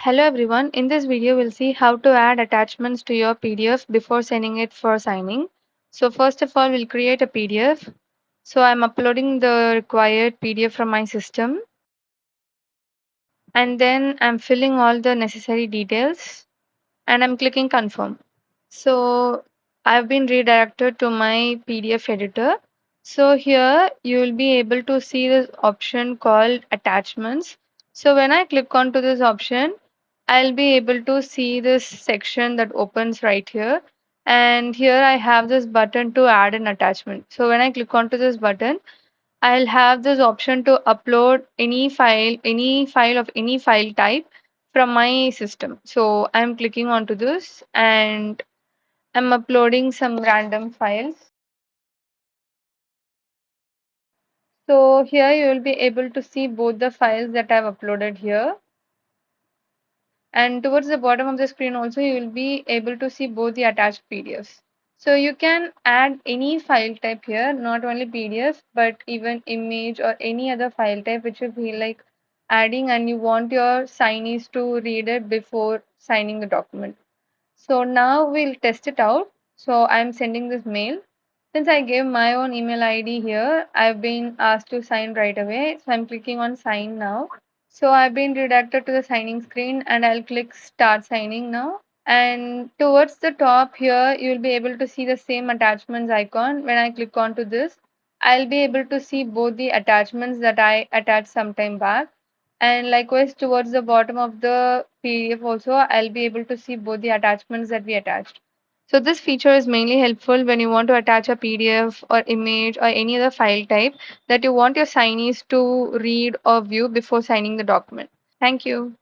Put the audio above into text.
Hello everyone, in this video we'll see how to add attachments to your PDF before sending it for signing. So first of all we'll create a PDF. So I'm uploading the required PDF from my system and then I'm filling all the necessary details and I'm clicking confirm. So I've been redirected to my PDF editor. So here you will be able to see this option called attachments. So when I click onto this option, I'll be able to see this section that opens right here. And here I have this button to add an attachment. So when I click onto this button, I'll have this option to upload any file of any file type from my system. So I'm clicking onto this and I'm uploading some random files. So here you will be able to see both the files that I've uploaded here. And towards the bottom of the screen also you will be able to see both the attached PDFs. So you can add any file type here, not only PDF, but even image or any other file type which you feel like adding and you want your signees to read it before signing the document. So now we'll test it out. So I'm sending this mail. Since I gave my own email ID here, I've been asked to sign right away. So I'm clicking on sign now. So I've been redirected to the signing screen and I'll click start signing now. And towards the top here, you'll be able to see the same attachments icon. When I click onto this, I'll be able to see both the attachments that I attached sometime back. And likewise, towards the bottom of the PDF also, I'll be able to see both the attachments that we attached. So this feature is mainly helpful when you want to attach a PDF or image or any other file type that you want your signees to read or view before signing the document. Thank you.